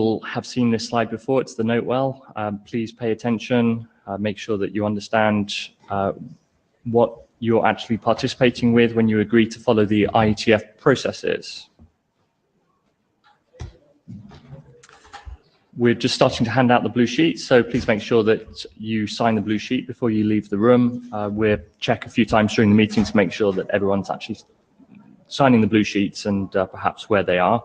will have seen this slide before. It's the note well. Please pay attention. Make sure that you understand what you're actually participating with when you agree to follow the IETF processes. We're just starting to hand out the blue sheet, so please make sure that you sign the blue sheet before you leave the room. We'll check a few times during the meeting to make sure that everyone's actually signing the blue sheets and perhaps where they are.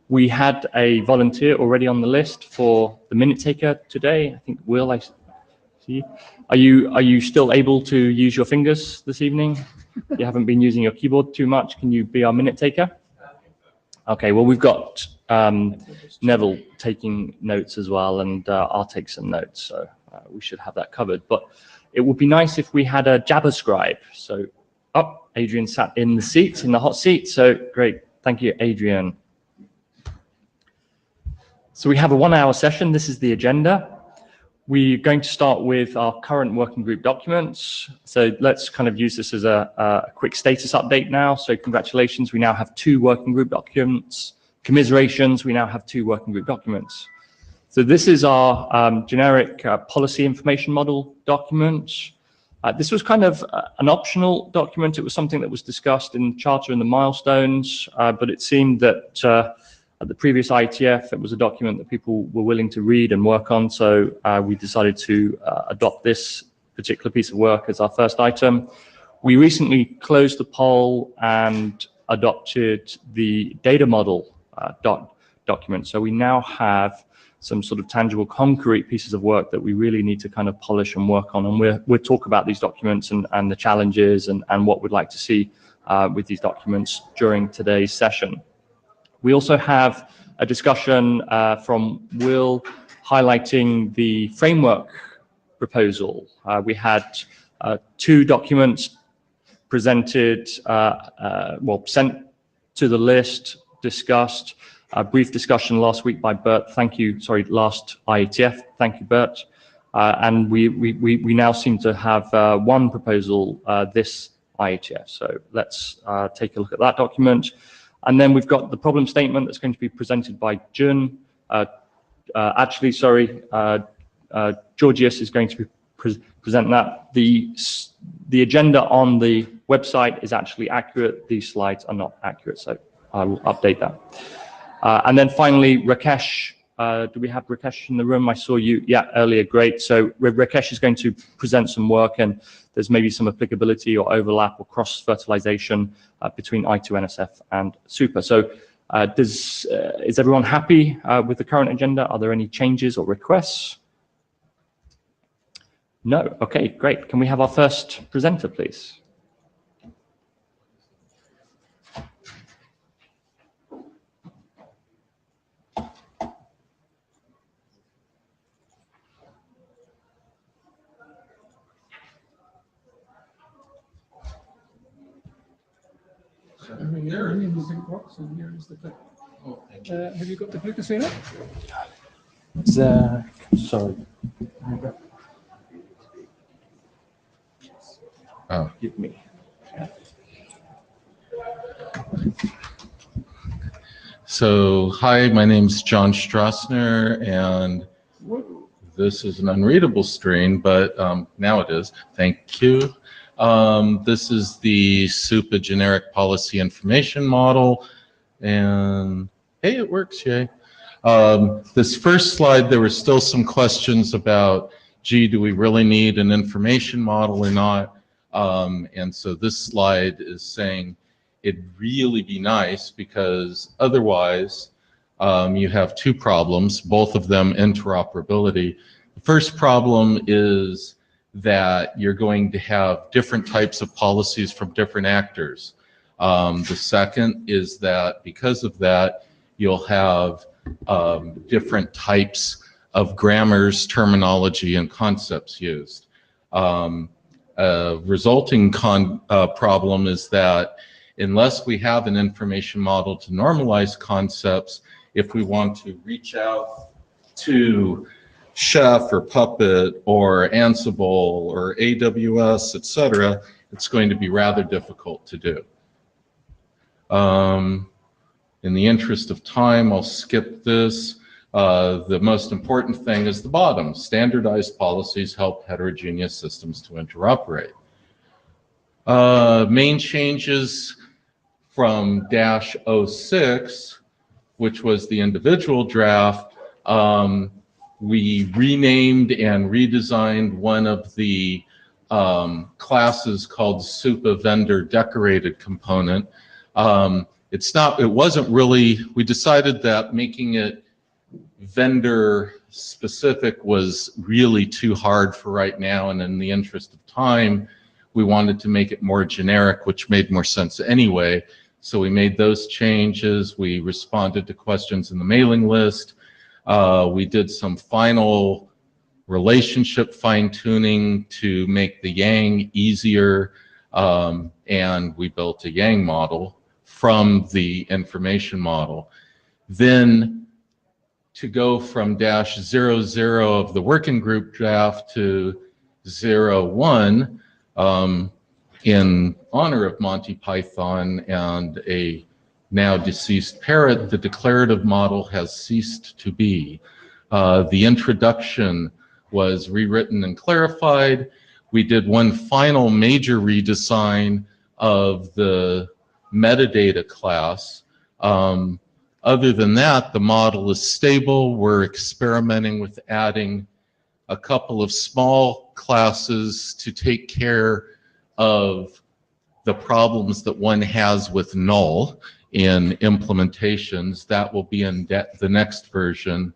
We had a volunteer already on the list for the minute taker today. I think Will, I see. Are you still able to use your fingers this evening? You haven't been using your keyboard too much. Can you be our minute taker? Okay, well, we've got Neville taking notes as well, and I'll take some notes, so we should have that covered. But it would be nice if we had a Jabber scribe. So, Adrian sat in the seat, in the hot seat, so great. Thank you, Adrian. So we have a 1-hour session. This is the agenda. We're going to start with our current working group documents. So let's kind of use this as a quick status update now. So congratulations, we now have 2 working group documents. Commiserations, we now have 2 working group documents. So this is our generic policy information model document. This was kind of an optional document. It was something that was discussed in Charter and the milestones, but it seemed that at the previous IETF, it was a document that people were willing to read and work on, so we decided to adopt this particular piece of work as our first item. We recently closed the poll and adopted the data model document, so we now have some sort of tangible, concrete pieces of work that we really need to kind of polish and work on, and we'll talk about these documents and the challenges and what we'd like to see with these documents during today's session. We also have a discussion from Will highlighting the framework proposal. We had 2 documents presented, sent to the list, discussed, a brief discussion last week by Bert. Thank you, sorry, last IETF. Thank you, Bert. And we now seem to have 1 proposal this IETF. So let's take a look at that document. And then we've got the problem statement that's going to be presented by Jun. Georgios is going to be present that. The agenda on the website is actually accurate. These slides are not accurate, so I will update that. And then finally, Rakesh. Do we have Rakesh in the room? I saw you, earlier, great. So Rakesh is going to present some work, and there's maybe some applicability or overlap or cross-fertilization between I2NSF and SUPA. So is everyone happy with the current agenda? Are there any changes or requests? No, okay, great. Can we have our first presenter, please? Here in the pink box, and here is the clip. Oh, thank you. Have you got the clicker seen it? Sorry. Oh. Give me. So, hi, my name's John Strassner, and this is an unreadable screen, but now it is. Thank you. This is the SUPA generic policy information model, and hey, it works, yay. This first slide, there were still some questions about, gee, do we really need an information model or not? And so this slide is saying it'd really be nice, because otherwise you have 2 problems, both of them interoperability. The first problem is that you're going to have different types of policies from different actors. The second is that because of that, you'll have different types of grammars, terminology, and concepts used. A resulting problem is that unless we have an information model to normalize concepts, if we want to reach out to Chef or Puppet or Ansible or AWS, etc., it's going to be rather difficult to do. In the interest of time, I'll skip this, The most important thing is the bottom. Standardized policies help heterogeneous systems to interoperate. Main changes from -06, which was the individual draft, we renamed and redesigned one of the classes called SUPA vendor decorated component. It wasn't really, we decided that making it vendor specific was really too hard for right now, and in the interest of time, we wanted to make it more generic, which made more sense anyway. So we made those changes. We responded to questions in the mailing list. We did some final relationship fine-tuning to make the Yang easier, and we built a Yang model from the information model. Then to go from -00 of the working group draft to 01, in honor of Monty Python and a now deceased parrot, the declarative model has ceased to be. The introduction was rewritten and clarified. We did one final major redesign of the metadata class. Other than that, the model is stable. We're experimenting with adding a couple of small classes to take care of the problems that one has with null in implementations. That will be in the next version.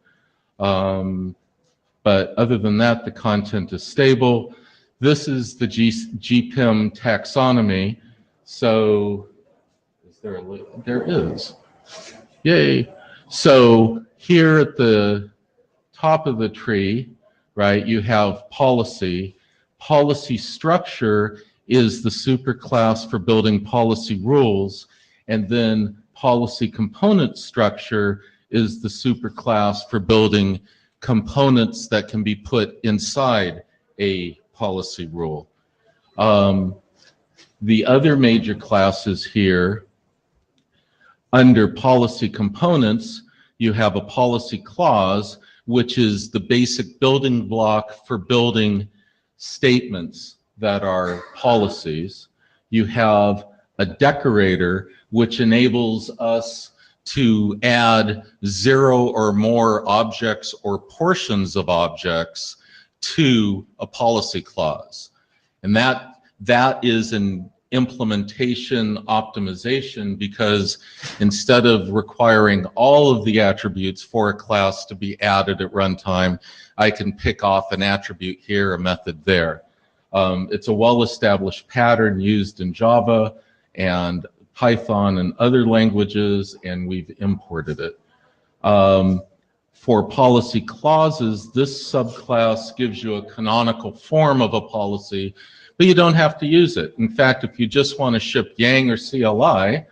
But other than that, the content is stable. This is the GPIM taxonomy. So, is there a link? There is. Yay. So here at the top of the tree, right, you have policy. Policy structure is the superclass for building policy rules, and then policy component structure is the superclass for building components that can be put inside a policy rule. The other major classes here, under policy components, you have a policy clause, which is the basic building block for building statements that are policies. You have a decorator, which enables us to add 0 or more objects or portions of objects to a policy clause. And that is an implementation optimization, because instead of requiring all of the attributes for a class to be added at runtime, I can pick off an attribute here, a method there. It's a well-established pattern used in Java and Python and other languages, and we've imported it. For policy clauses, this subclass gives you a canonical form of a policy, but you don't have to use it. In fact, if you just want to ship Yang or CLI,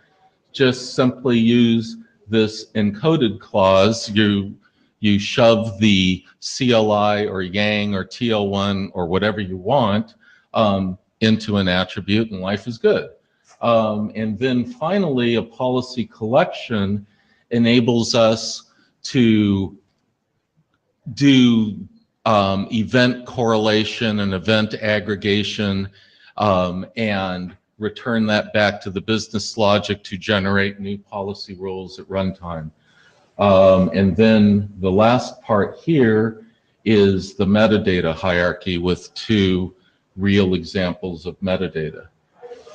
just simply use this encoded clause. You shove the CLI or Yang or TL1 or whatever you want into an attribute, and life is good. And then finally, a policy collection enables us to do event correlation and event aggregation, and return that back to the business logic to generate new policy rules at runtime. And then the last part here is the metadata hierarchy with 2 real examples of metadata.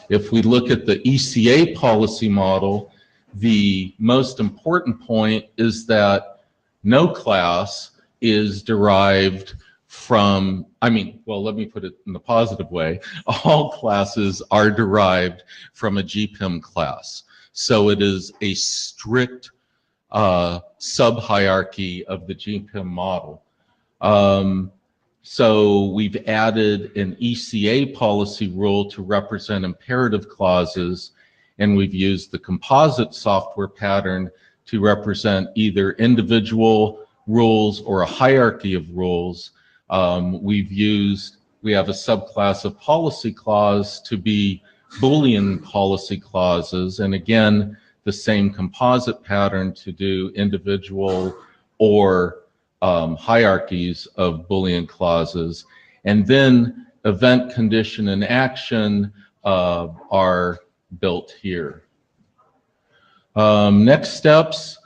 If we look at the ECA policy model, the most important point is that no class is derived from, well, let me put it in the positive way. All classes are derived from a GPIM class. So it is a strict sub-hierarchy of the GPIM model. So we've added an ECA policy rule to represent imperative clauses, and we've used the composite software pattern to represent either individual rules or a hierarchy of rules. We have a subclass of policy clause to be Boolean policy clauses, and again, the same composite pattern to do individual or hierarchies of Boolean clauses. And then event, condition, and action are built here. Next steps,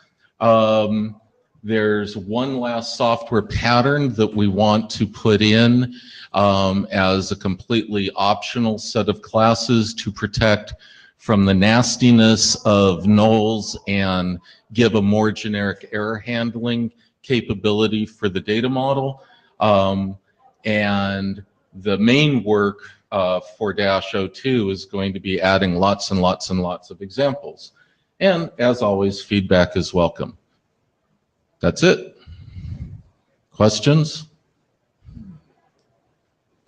there's one last software pattern that we want to put in as a completely optional set of classes to protect from the nastiness of nulls and give a more generic error handling capability for the data model. And the main work for -02 is going to be adding lots and lots and lots of examples. And as always, feedback is welcome. That's it. Questions?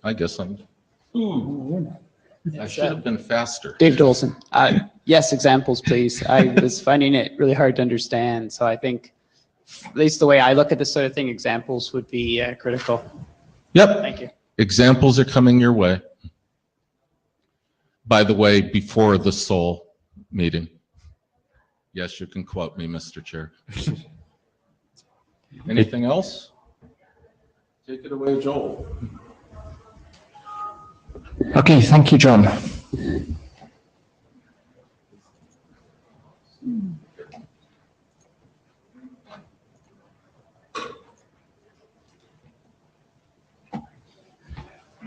I guess I should have been faster. David Olson. Yes, examples, please. I was finding it really hard to understand, so I think, at least the way I look at this sort of thing, examples would be critical. Yep. Thank you. Examples are coming your way. By the way, before the Seoul meeting. Yes, you can quote me, Mr. Chair. Anything else? Take it away, Joel. Okay, thank you, John.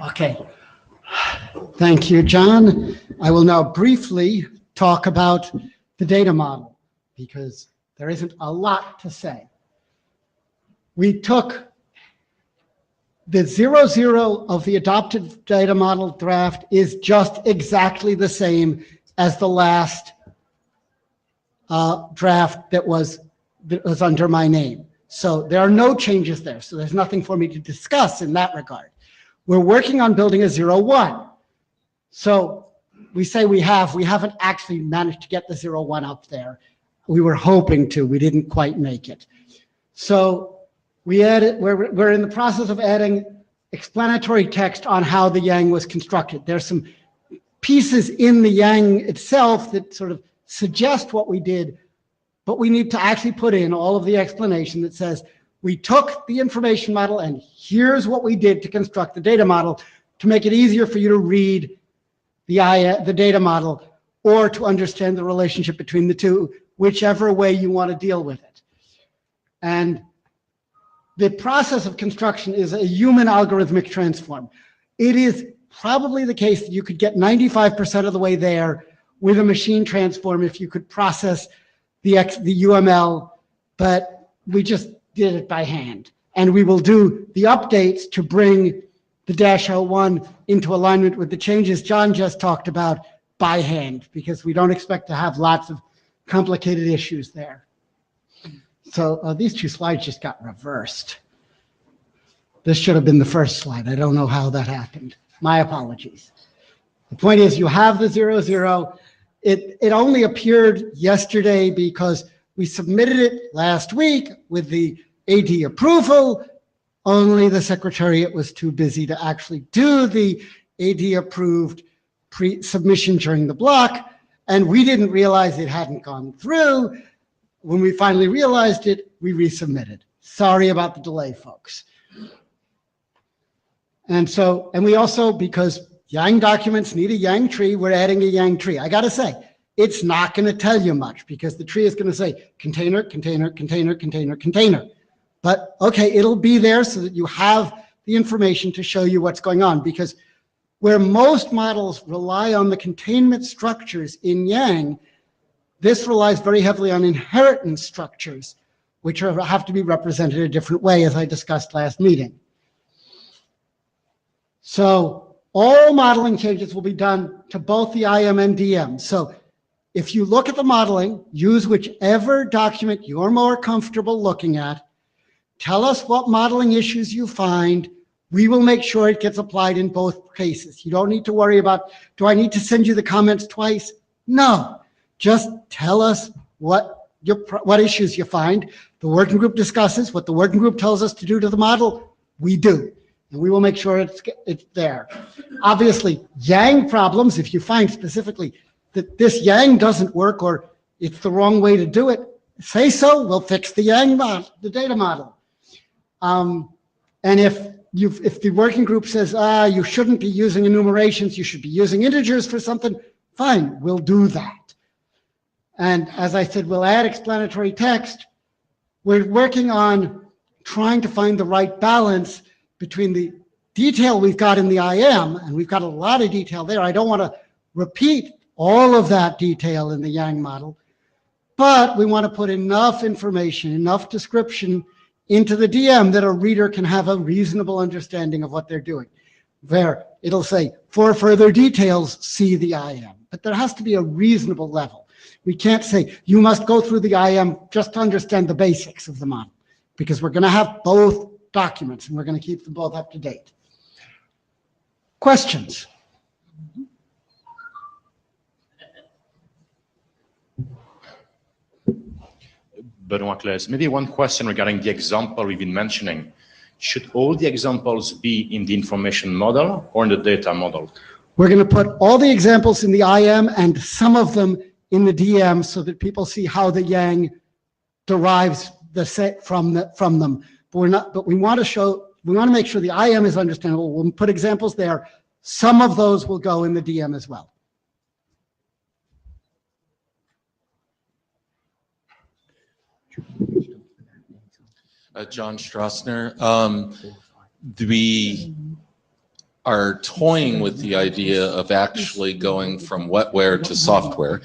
Okay. Thank you, John. I will now briefly talk about the data model because there isn't a lot to say. We took the 00 of the adopted data model draft is just exactly the same as the last draft that was under my name. So there are no changes there. So there's nothing for me to discuss in that regard. We're working on building a 01. So we say we haven't actually managed to get the 01 up there. We were hoping to, we didn't quite make it. So we added, we're in the process of adding explanatory text on how the Yang was constructed. There's some pieces in the Yang itself that sort of suggest what we did, but we need to actually put in all of the explanation that says, we took the information model and here's what we did to construct the data model to make it easier for you to read the data model or to understand the relationship between the two, whichever way you want to deal with it. And the process of construction is a human algorithmic transform. It is probably the case that you could get 95% of the way there with a machine transform if you could process the UML, but we just did it by hand. And we will do the updates to bring the -01 into alignment with the changes John just talked about by hand, because we don't expect to have lots of complicated issues there. So these two slides just got reversed. This should have been the first slide. I don't know how that happened. My apologies. The point is you have the 00. It only appeared yesterday because we submitted it last week with the AD approval, only the Secretariat was too busy to actually do the AD approved pre-submission during the block, and we didn't realize it hadn't gone through. When we finally realized it, we resubmitted. Sorry about the delay, folks. And we also, because Yang documents need a Yang tree, we're adding a Yang tree. I gotta say, it's not gonna tell you much because the tree is gonna say container, container, container, container, container. But okay, it'll be there so that you have the information to show you what's going on, because where most models rely on the containment structures in Yang, this relies very heavily on inheritance structures, which have to be represented a different way, as I discussed last meeting. So all modeling changes will be done to both the IM and DM. So if you look at the modeling, use whichever document you're more comfortable looking at. Tell us what modeling issues you find. We will make sure it gets applied in both cases. You don't need to worry about, do I need to send you the comments twice? No, just tell us what issues you find. The working group discusses what the working group tells us to do to the model, we do. And we will make sure it's there. Obviously, Yang problems, if you find specifically that this Yang doesn't work or it's the wrong way to do it, say so, we'll fix the Yang model, the data model. And if the working group says, you shouldn't be using enumerations, you should be using integers for something, fine, we'll do that. And as I said, we'll add explanatory text. We're working on trying to find the right balance between the detail we've got in the IM, and we've got a lot of detail there. I don't want to repeat all of that detail in the Yang model, but we want to put enough information, enough description into the DM that a reader can have a reasonable understanding of what they're doing. Where it'll say, for further details, see the IM. But there has to be a reasonable level. We can't say, you must go through the IM just to understand the basics of the model, because we're going to have both documents and we're going to keep them both up to date. Questions? Benoit Claes, maybe one question regarding the example we've been mentioning. Should all the examples be in the information model or in the data model? We're going to put all the examples in the IM and some of them in the DM so that people see how the Yang derives the set from them. But we want to make sure the IM is understandable. We'll put examples there. Some of those will go in the DM as well. John Strossner, we are toying with the idea of actually going from wetware to software.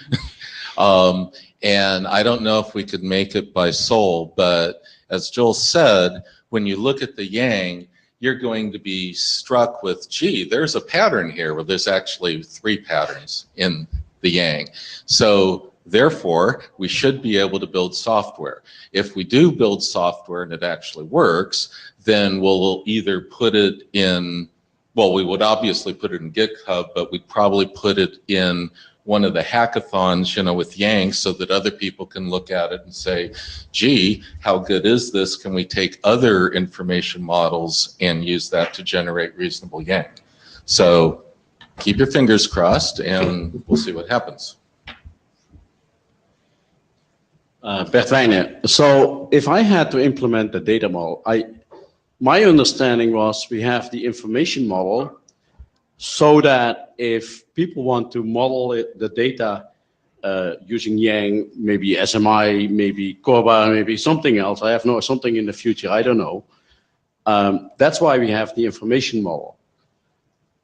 And I don't know if we could make it by Sol, but as Joel said, when you look at the Yang, you're going to be struck with, gee, there's a pattern here where there's actually 3 patterns in the Yang. So therefore, we should be able to build software. If we do build software and it actually works, then we'll either put it in, well, we would obviously put it in GitHub, but we'd probably put it in one of the hackathons, you know, with Yang, so that other people can look at it and say, gee, how good is this? Can we take other information models and use that to generate reasonable Yang? So keep your fingers crossed and we'll see what happens. Bert Wijnen. So if I had to implement the data model, my understanding was we have the information model so that if people want to model the data using Yang, maybe SMI, maybe Corba, maybe something else, I have no something in the future, I don't know. That's why we have the information model.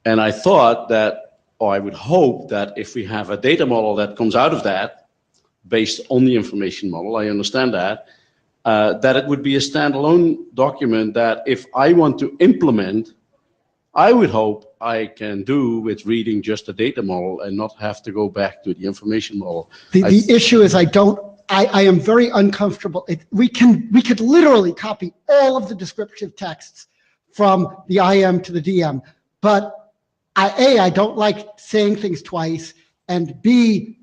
And I thought that, or I would hope that if we have a data model that comes out of that, based on the information model, I understand that, that it would be a standalone document that if I want to implement, I would hope I can do with reading just the data model and not have to go back to the information model. The issue is I am very uncomfortable. We could literally copy all of the descriptive texts from the IM to the DM, but I don't like saying things twice, and B,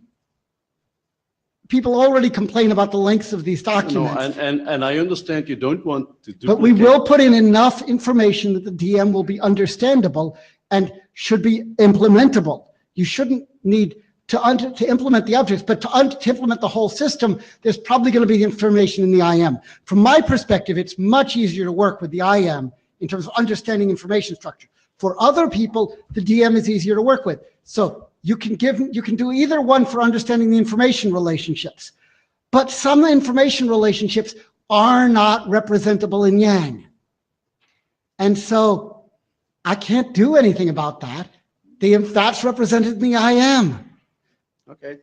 people already complain about the lengths of these documents. No, and I understand you don't want to do. But we will put in enough information that the DM will be understandable and should be implementable. You shouldn't need to implement the objects, but to implement the whole system, there's probably going to be information in the IM. From my perspective, it's much easier to work with the IM in terms of understanding information structure. For other people, the DM is easier to work with. So you can do either one for understanding the information relationships, but some information relationships are not representable in Yang. And so I can't do anything about that. That's represented in the IM. Okay.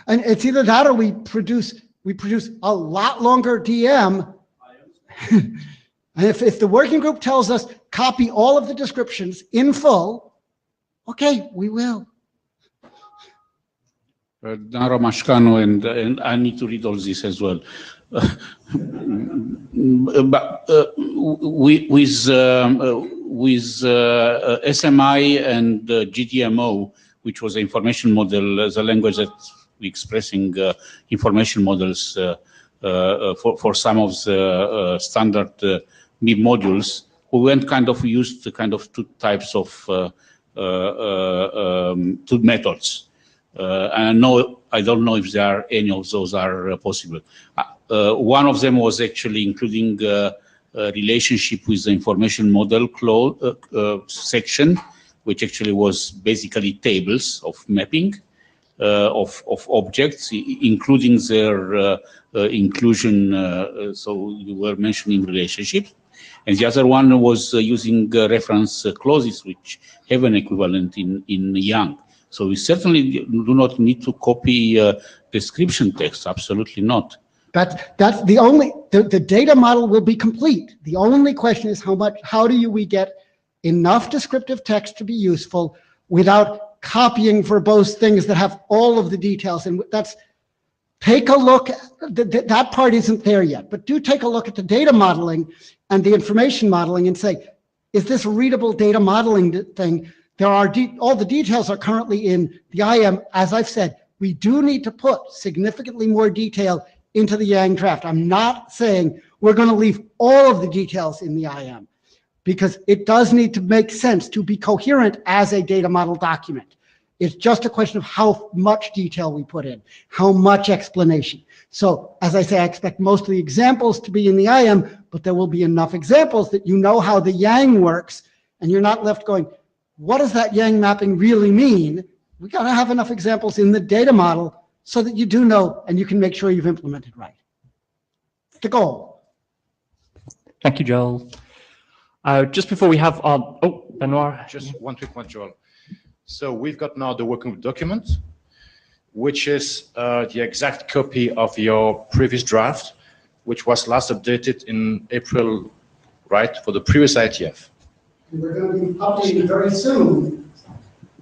And it's either that or we produce a lot longer DM. And if the working group tells us copy all of the descriptions in full, okay, we will. Naro Mashkano, and I need to read all this as well. But with SMI and GTMO, which was the information model, the language that we're expressing information models for some of the standard MIB modules, we used two types of two methods. And I don't know if there are any of those are possible. One of them was actually including a relationship with the information model section, which actually was basically tables of mapping of objects, including their inclusion. So you were mentioning relationships. And the other one was using reference clauses, which have an equivalent in Yang. So we certainly do not need to copy description text, absolutely not. That's the only, the data model will be complete. The only question is how do we get enough descriptive text to be useful without copying verbose things that have all of the details. And take a look, that part isn't there yet, but do take a look at the data modeling and the information modeling and say, is this a readable data modeling thing? There are, all the details are currently in the IM. As I've said, we do need to put significantly more detail into the Yang draft. I'm not saying we're going to leave all of the details in the IM, because it does need to make sense to be coherent as a data model document. It's just a question of how much detail we put in, how much explanation. So as I say, I expect most of the examples to be in the IM, but there will be enough examples that you know how the Yang works, and you're not left going, what does that Yang mapping really mean? We got to have enough examples in the data model so that you do know and you can make sure you've implemented right. It's the goal. Thank you, Joel. Just before we have our, Benoit. Just one quick one, Joel. So we've got now the working document, which is the exact copy of your previous draft, which was last updated in April, right, for the previous IETF. We're going to be updating very soon.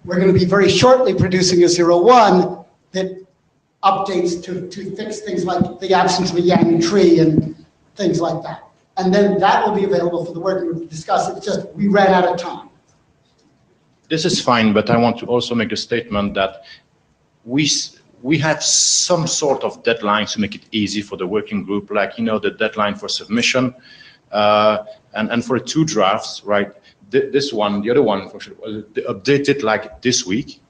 We're going to be very shortly producing a 01 that updates to fix things like the absence of a Yang tree and things like that. And then that will be available for the working group to discuss. It's just we ran out of time. This is fine, but I want to also make a statement that we have some sort of deadlines to make it easy for the working group, like, you know, the deadline for submission, and for 2 drafts, right? This one, the other one, updated like this week,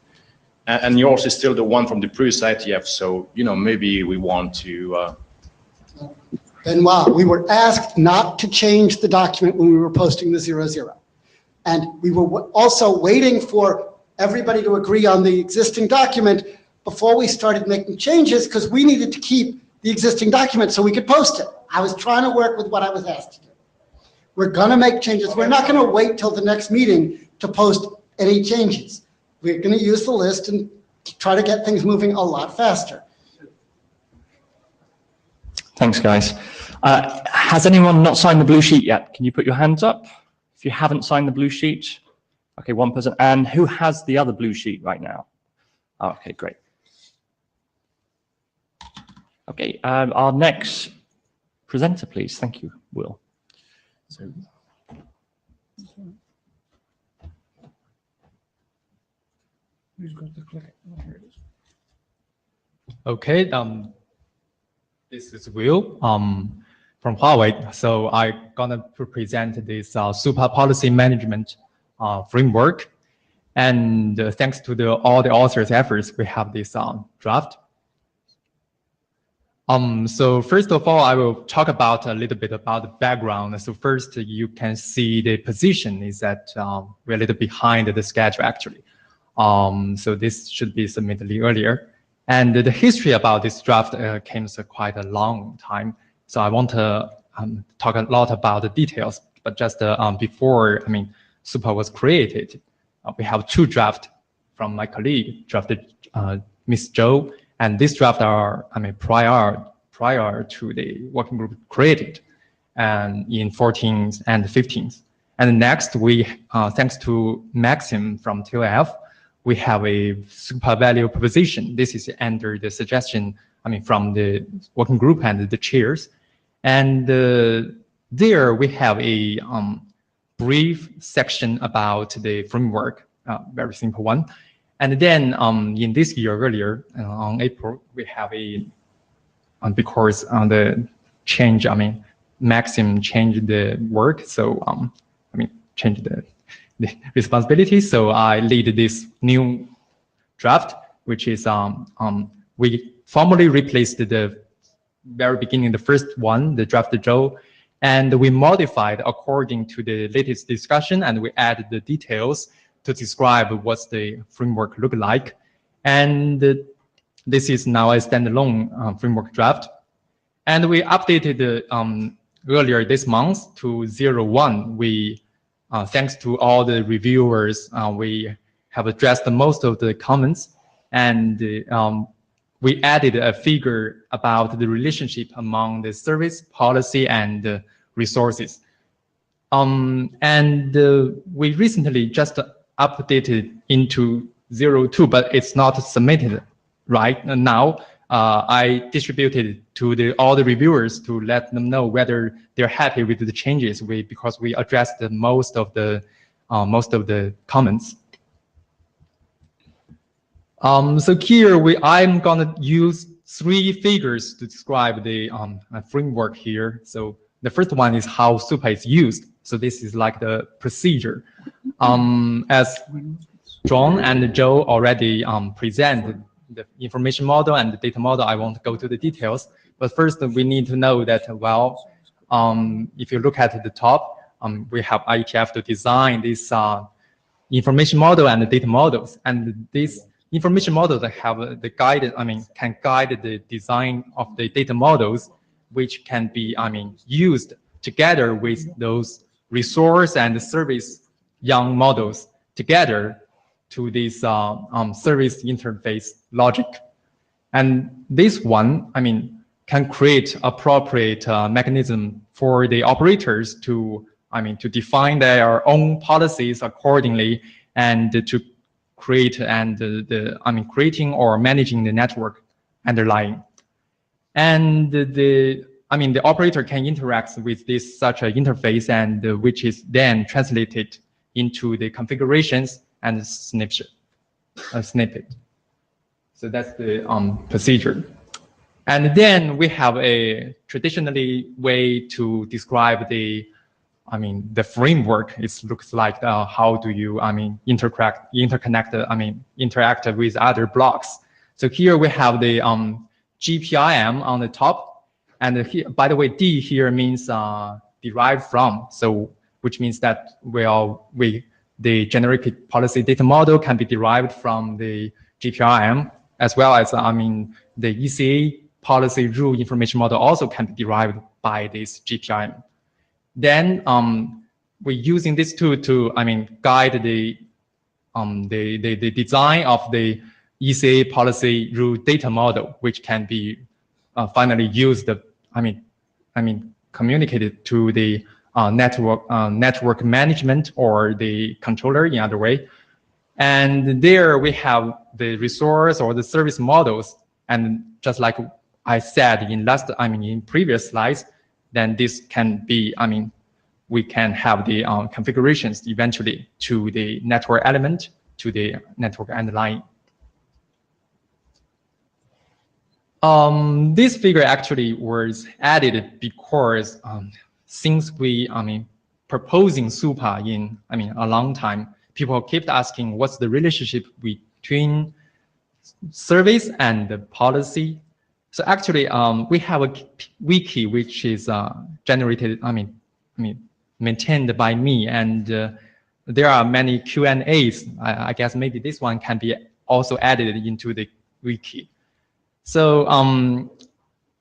and yours is still the one from the previous IETF. So, you know, maybe we want to. Benoit, we were asked not to change the document when we were posting the 00. And we were also waiting for everybody to agree on the existing document before we started making changes, because we needed to keep the existing document so we could post it. I was trying to work with what I was asked to do. We're going to make changes. We're not going to wait till the next meeting to post any changes. We're going to use the list and try to get things moving a lot faster. Thanks, guys. Has anyone not signed the blue sheet yet? Can you put your hands up if you haven't signed the blue sheet? Okay, one person. And who has the other blue sheet right now? Oh, okay, great. Okay, our next presenter, please. Thank you, Will. So, Who's got the click? Oh, here it is. Okay, this is Will from Huawei. So I'm gonna present this SUPA policy management framework. And thanks to all the authors' efforts, we have this draft. So first of all, I will talk about a little bit about the background. So first, you can see the position is that we're a little behind the schedule actually. So this should be submitted earlier. And the history about this draft came quite a long time. So I want to talk a lot about the details, but just before, SUPA was created, we have 2 drafts from my colleague, drafted Ms. Zhou, and this draft are, prior to the working group created, and in 14th and 15th. And next, we, thanks to Maxim from TOF, we have a SUPA value proposition. This is under the suggestion, from the working group and the chairs. And there we have a brief section about the framework, very simple one. And then in this year earlier, on April, we have a, because the change, Maxim changed the work. So, changed the responsibility. So I lead this new draft, which is we formally replaced the very beginning, the first one, the draft Joe, and we modified according to the latest discussion, and we added the details to describe what's the framework look like. And this is now a standalone framework draft. And we updated earlier this month to 01. We, thanks to all the reviewers, we have addressed most of the comments, and we added a figure about the relationship among the service, policy, and resources. We recently just updated into 02, but it's not submitted right now. I distributed to all the reviewers to let them know whether they're happy with the changes because we addressed most of the comments. So here I'm gonna use 3 figures to describe the framework here. So the first one is how SUPA is used. So this is like the procedure. As John and Joe already presented the information model and the data model, I won't go to the details. But first, we need to know that, well, if you look at the top, we have IETF to design this information model and the data models. And these information models that have the guided, can guide the design of the data models, which can be, used together with those resource and service young models together to this service interface logic. And this one, can create appropriate mechanism for the operators to, to define their own policies accordingly and to create creating or managing the network underlying. And the operator can interact with this such an interface, and which is then translated into the configurations and snippet. So that's the procedure. And then we have a traditionally way to describe the framework. It looks like how do you interact with other blocks. So here we have the GPIM on the top, and here, by the way, D here means derived from. So which means that the generic policy data model can be derived from the GPIM, as well as the ECA policy rule information model also can be derived by this GPIM. Then we're using this tool to guide the design of the ECA policy rule data model, which can be finally used, communicated to the network management or the controller in other way. And there we have the resource or the service models. And just like I said in previous slides, then this can be, we can have the configurations eventually to the network element, to the network underlying. This figure actually was added because since we, proposing SUPA in, a long time, people kept asking what's the relationship between service and the policy. So actually, we have a wiki which is generated, maintained by me, and there are many Q&As. I guess maybe this one can be also added into the wiki. So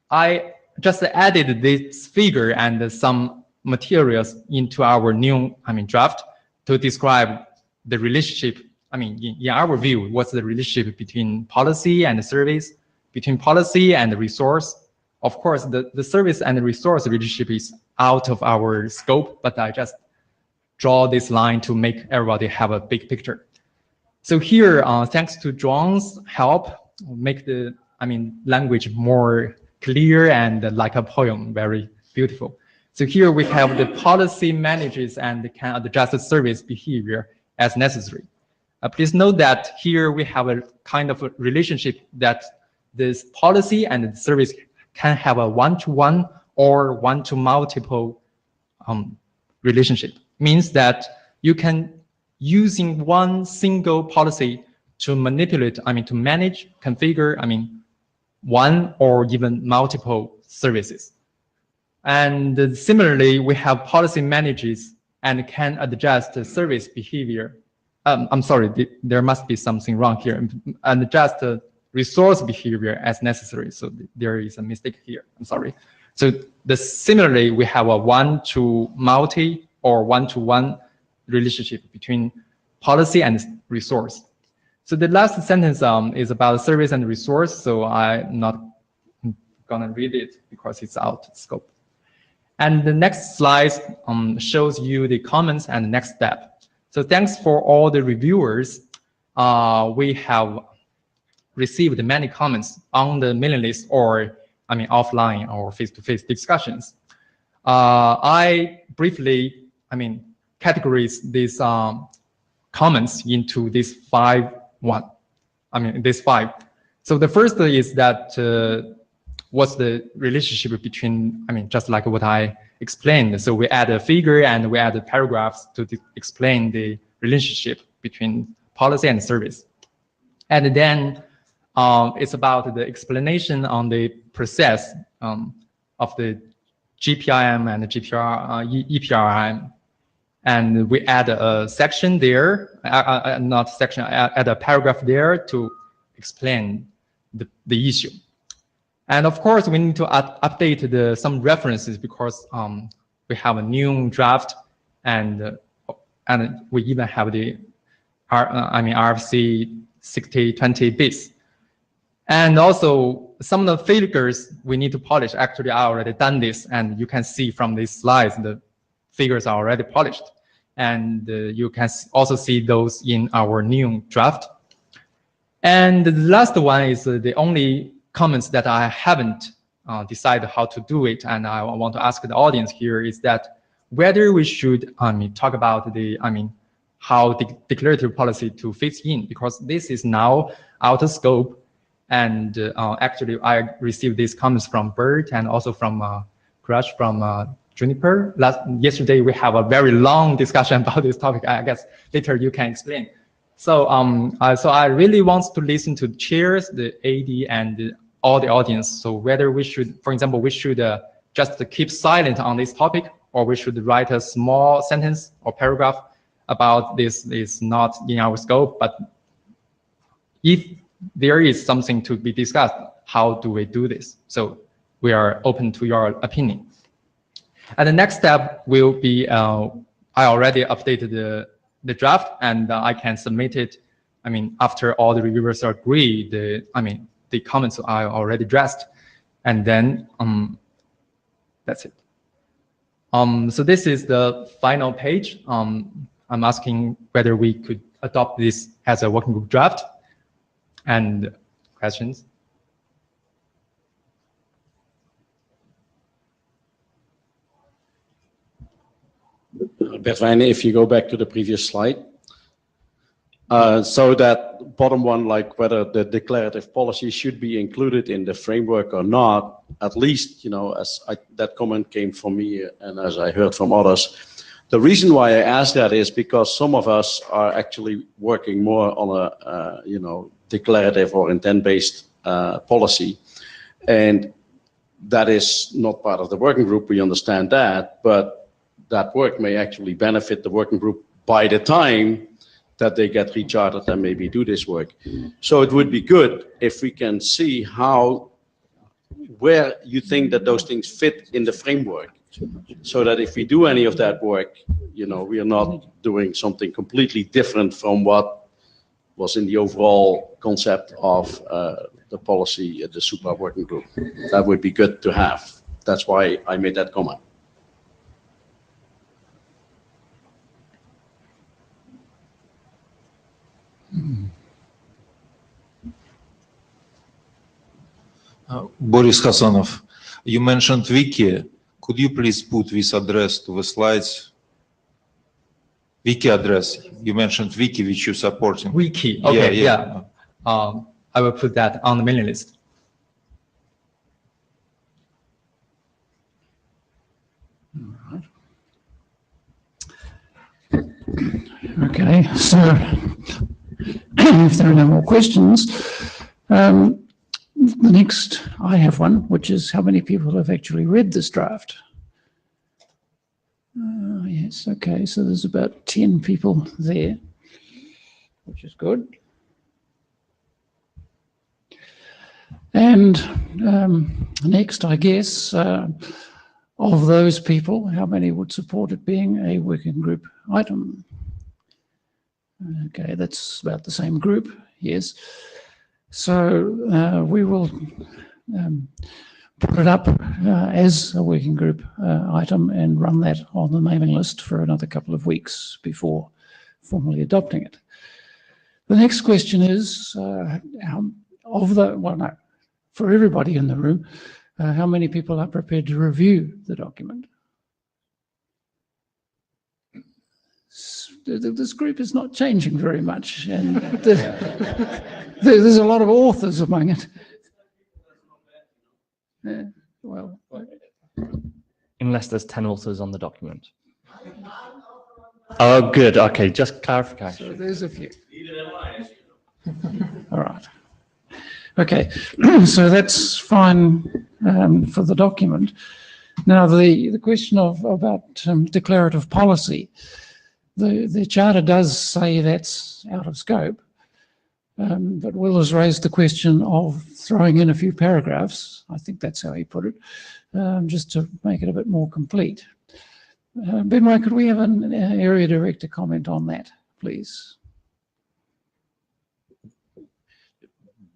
I just added this figure and some materials into our new draft to describe the relationship. In our view, what's the relationship between policy and service, between policy and resource? Of course, the service and the resource relationship is out of our scope, but I just draw this line to make everybody have a big picture. So here, thanks to John's help, make the language more clear and like a poem, very beautiful. So here we have the policy manages and can adjust the service behavior as necessary. Please note that here we have a kind of a relationship that this policy and the service can have a one-to-one or one-to-multiple relationship. Means that you can, using one single policy, to manipulate, to manage, configure, one or even multiple services. And similarly, we have policy managers and can adjust the service behavior. I'm sorry, there must be something wrong here. And adjust the resource behavior as necessary. So there is a mistake here. I'm sorry. So similarly, we have a one-to-multi or one-to-one relationship between policy and resource. So the last sentence is about service and resource. So I'm not gonna read it because it's out of scope. And the next slide shows you the comments and the next step. So thanks for all the reviewers. We have received many comments on the mailing list or offline or face-to-face discussions. I briefly, categorize these comments into these five. So the first is that what's the relationship between, just like what I explained. So we add a figure and we add paragraphs to explain the relationship between policy and service. And then it's about the explanation on the process of the GPIM and the EPRIM. And we add a section there, not section, add a paragraph there to explain the issue. And of course, we need to update some references because we have a new draft and we even have the RFC 6020 bits. And also some of the figures we need to polish. Actually, I already done this, and you can see from these slides the figures are already polished. And you can also see those in our new draft. And the last one is the only comments that I haven't decided how to do it, and I want to ask the audience here is that whether we should talk about the how the declarative policy to fit in, because this is now out of scope. And actually, I received these comments from Bert and also from Crush from Juniper. Yesterday, we have a very long discussion about this topic. I guess later you can explain. So, so I really want to listen to the chairs, the AD, and all the audience. So whether we should, for example, we should just keep silent on this topic, or we should write a small sentence or paragraph about this is not in our scope. But if there is something to be discussed, how do we do this? So we are open to your opinion. And the next step will be, I already updated the draft, and I can submit it. After all the reviewers agree, the comments I already addressed, and then that's it. So this is the final page. I'm asking whether we could adopt this as a working group draft. And questions? Bertwijnen, if you go back to the previous slide. So that bottom one, like whether the declarative policy should be included in the framework or not, at least, that comment came from me and as I heard from others. The reason why I ask that is because some of us are actually working more on a, declarative or intent-based policy. And that is not part of the working group, we understand that, but that work may actually benefit the working group by the time that they get rechartered and maybe do this work. So it would be good if we can see where you think that those things fit in the framework, so that if we do any of that work, we are not doing something completely different from what was in the overall concept of the policy, the SUPA working group. That would be good to have. That's why I made that comment. Boris Hasanov, you mentioned wiki. Could you please put this address to the slides? Wiki address. You mentioned wiki, which you're supporting. Wiki. Okay. Yeah. I will put that on the mailing list. Okay, so if there are no more questions. The next, I have one, which is how many people have actually read this draft? Yes, okay, so there's about 10 people there, which is good. And next, I guess, of those people, how many would support it being a working group item? Okay, that's about the same group, yes. So we will put it up as a working group item and run that on the mailing list for another couple of weeks before formally adopting it. The next question is, for everybody in the room, how many people are prepared to review the document? This group is not changing very much, and there's a lot of authors among it. Well, Unless there's 10 authors on the document. Oh, good. Okay, just clarification. So there's a few. All right. Okay, so that's fine for the document. Now, the question about declarative policy, the Charter does say that's out of scope, but Will has raised the question of throwing in a few paragraphs, I think that's how he put it, just to make it a bit more complete. Benway, could we have an area director comment on that, please?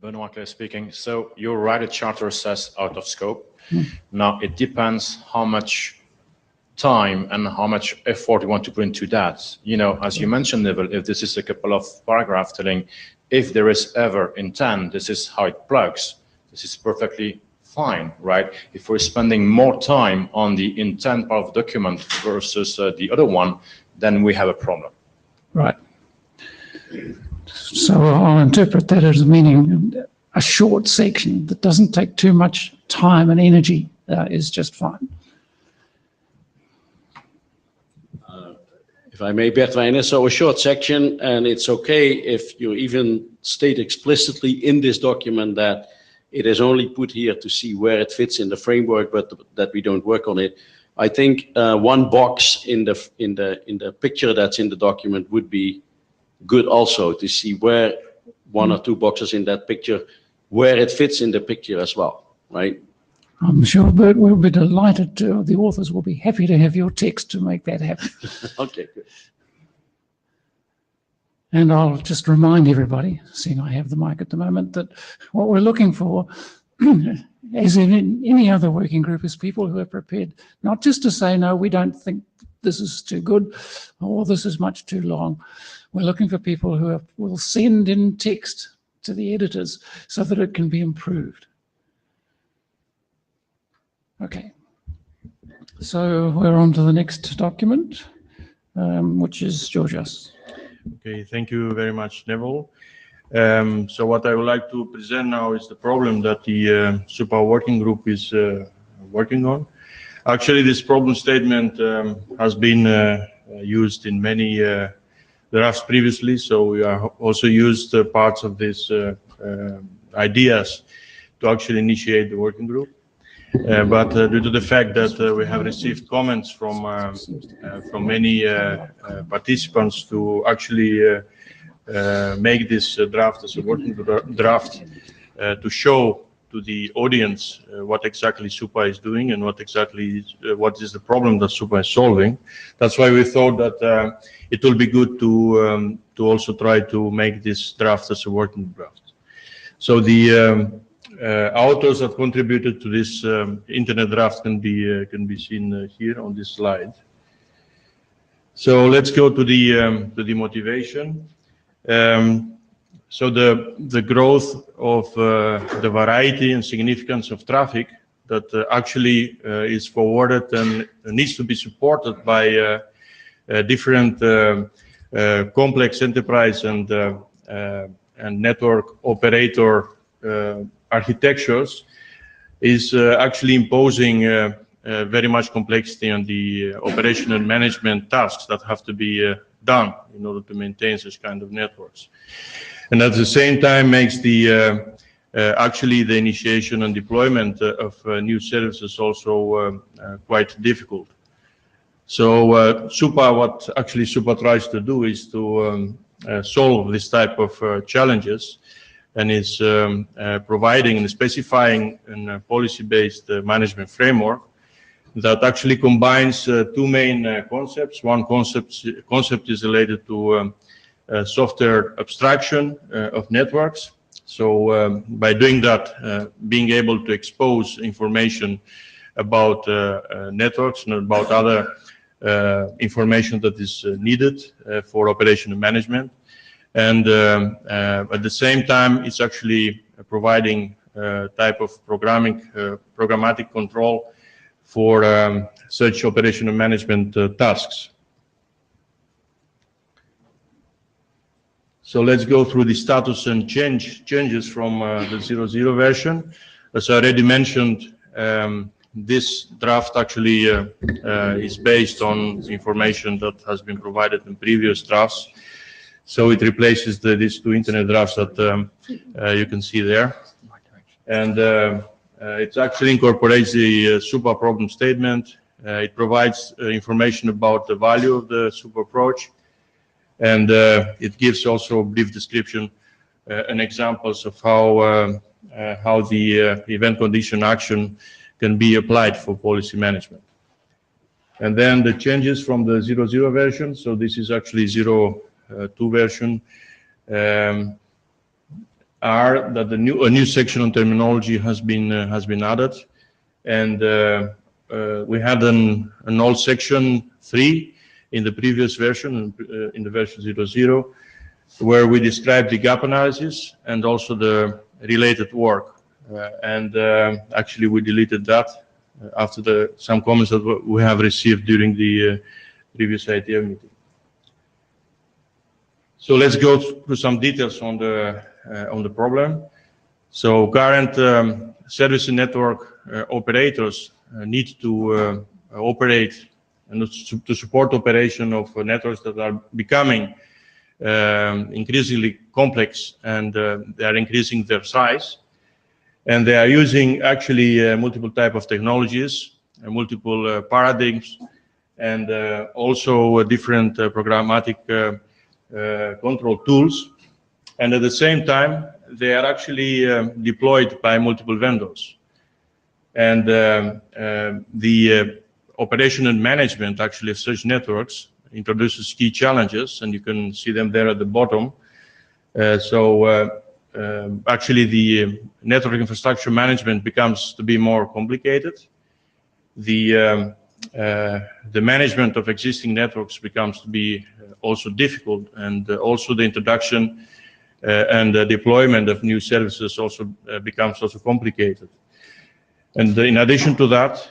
Benoit Clay speaking. So you're right, the Charter says out of scope. Now, it depends how much time and how much effort you want to put into that. You know, as you mentioned, Neville, if this is a couple of paragraphs telling if there is ever intent, this is how it plugs, this is perfectly fine, right? If we're spending more time on the intent part of the document versus the other one, then we have a problem. Right. So I'll interpret that as meaning a short section that doesn't take too much time and energy is just fine. If I may, Bertwijnen, so a short section, and it's okay if you even state explicitly in this document that it is only put here to see where it fits in the framework, but that we don't work on it. I think one box in the picture that's in the document would be good also, to see where one or two boxes in that picture, where it fits in the picture as well, right? I'm sure Bert will be delighted to, the authors will be happy to have your text to make that happen. Okay, good. And I'll just remind everybody, seeing I have the mic at the moment, that what we're looking for, as in any other working group, is people who are prepared not just to say, no, we don't think this is too good, or this is much too long. We're looking for people who will send in text to the editors so that it can be improved. Okay, so we're on to the next document, which is Georgios. Okay, thank you very much, Neville. So what I would like to present now is the problem that the SUPA working group is working on. Actually, this problem statement has been used in many drafts previously, so we are also used parts of these ideas to actually initiate the working group. But due to the fact that we have received comments from many participants to actually make this draft as a working draft to show to the audience what exactly SUPA is doing and what is the problem that SUPA is solving. That's why we thought that it will be good to also try to make this draft as a working draft. So the authors that contributed to this internet draft can be seen here on this slide. So let's go to the motivation. So the growth of the variety and significance of traffic that actually is forwarded and needs to be supported by different complex enterprise and network operator architectures is actually imposing very much complexity on the operational management tasks that have to be done in order to maintain such kind of networks. And at the same time makes the actually the initiation and deployment of new services also quite difficult. So SUPA, what actually SUPA tries to do is to solve this type of challenges, and is providing and specifying a policy-based management framework that actually combines two main concepts. One concept is related to software abstraction of networks. So by doing that, being able to expose information about networks and about other information that is needed for operational management. And at the same time, it's actually providing type of programmatic control for such operational management tasks. So let's go through the status and changes from the 0.0 version. As I already mentioned, this draft actually is based on the information that has been provided in previous drafts. So it replaces these two internet drafts that you can see there. And it actually incorporates the SUPA problem statement. It provides information about the value of the SUPA approach. And it gives also a brief description and examples of how the event condition action can be applied for policy management. And then the changes from the 0.0 version, so this is actually 0.2 version, are that a new section on terminology has been added, and we had an old section 3 in the previous version, in the version 0.0, where we described the gap analysis and also the related work. Actually, we deleted that after some comments that we have received during the previous IETF meeting. So let's go through some details on the problem. So current service and network operators need to operate and to support operation of networks that are becoming increasingly complex, and they are increasing their size. And they are using actually multiple type of technologies, multiple paradigms, and also different programmatic control tools. And at the same time, they are actually deployed by multiple vendors. And the operation and management actually of such networks introduces key challenges, and you can see them there at the bottom. Actually, the network infrastructure management becomes to be more complicated. The management of existing networks becomes to be also difficult, and also the introduction and the deployment of new services also becomes also complicated. And in addition to that,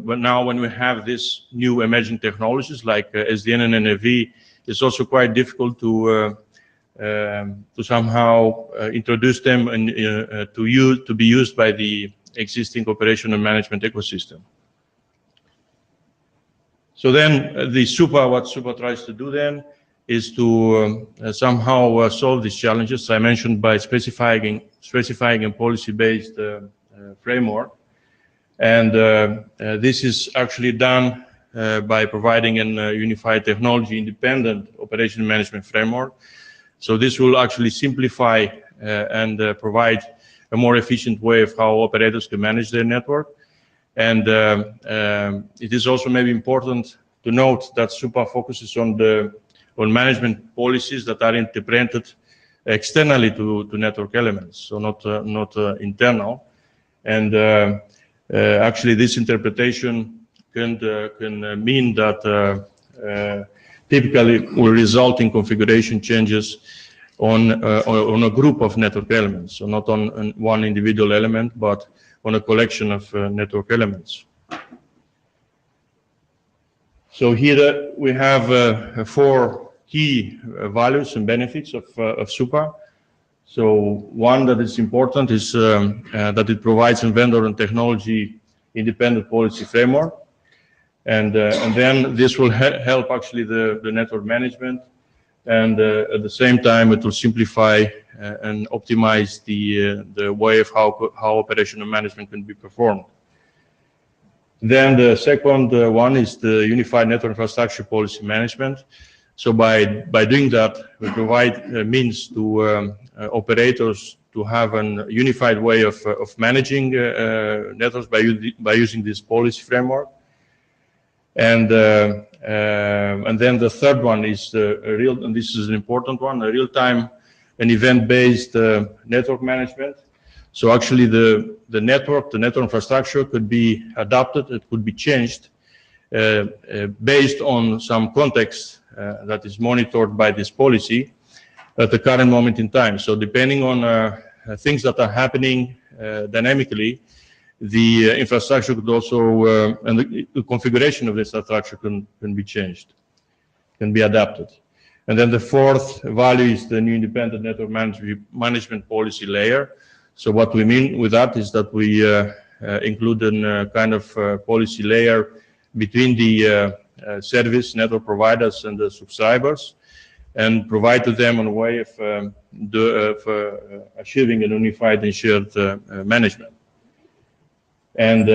when we have these new emerging technologies like SDN and NFV, it's also quite difficult to somehow introduce them and to be used by the existing operation and management ecosystem. So then the SUPA, what SUPA tries to do then is to somehow solve these challenges I mentioned by specifying a policy-based framework. And this is actually done by providing a unified technology independent operation management framework. So this will actually simplify and provide a more efficient way of how operators can manage their network. And it is also maybe important to note that SUPA focuses on management policies that are implemented externally to network elements, so not internal. And actually, this interpretation can mean that typically will result in configuration changes on a group of network elements, so not on one individual element, but on a collection of network elements. So here we have 4 key values and benefits of SUPA. So one that is important is that it provides a vendor and technology independent policy framework. And then this will help actually the network management, and at the same time it will simplify and optimize the way of how operational management can be performed. Then the second one is the Unified Network Infrastructure Policy Management. So by doing that, we provide means to operators to have a unified way of managing networks by using this policy framework. And then the third one is and this is an important one, a real-time and event-based network management. So actually the network infrastructure could be adapted, it could be changed based on some context that is monitored by this policy at the current moment in time. So depending on things that are happening dynamically, the infrastructure could also, and the configuration of this infrastructure can be changed, can be adapted. And then the fourth value is the new independent network management policy layer. So what we mean with that is that we include a kind of policy layer between the service network providers and the subscribers, and provide to them a way of achieving a unified and shared management. And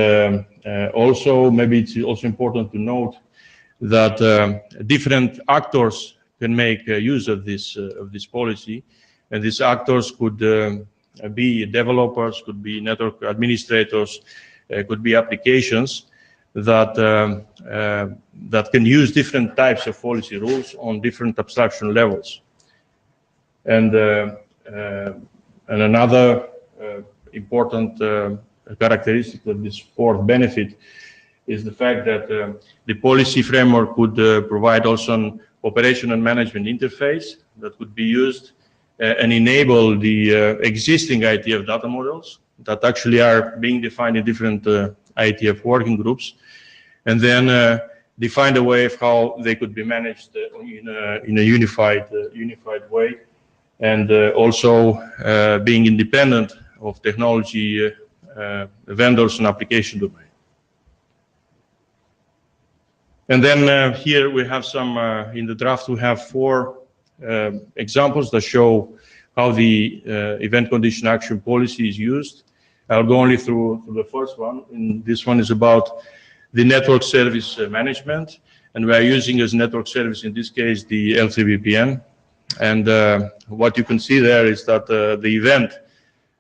also, maybe it's also important to note that different actors can make use of this policy, and these actors could be developers, could be network administrators, could be applications that that can use different types of policy rules on different abstraction levels. And another important characteristic of this fourth benefit is the fact that the policy framework could provide also an operation and management interface that could be used and enable the existing IETF data models that actually are being defined in different IETF working groups, and then define a way of how they could be managed in a unified way, and also being independent of technology vendors and application domain. And then here we have some, in the draft we have 4 examples that show how the event condition action policy is used. I'll go only through the first one, and this one is about the network service management, and we are using as network service in this case the L3 VPN. And what you can see there is that the event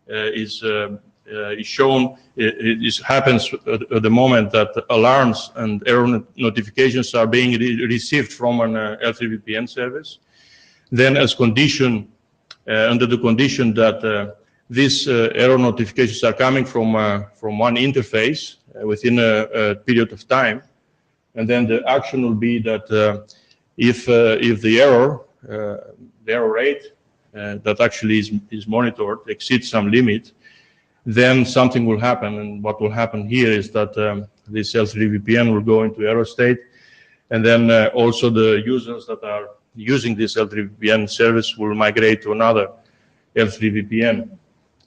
is shown. It happens at the moment that alarms and error notifications are being received from an L3 VPN service. Then, as condition, under the condition that these error notifications are coming from one interface within a period of time, and then the action will be that if the error rate that actually is monitored exceeds some limit, then something will happen. And what will happen here is that this L3 VPN will go into error state, and then also the users that are using this L3 VPN service will migrate to another L3 VPN,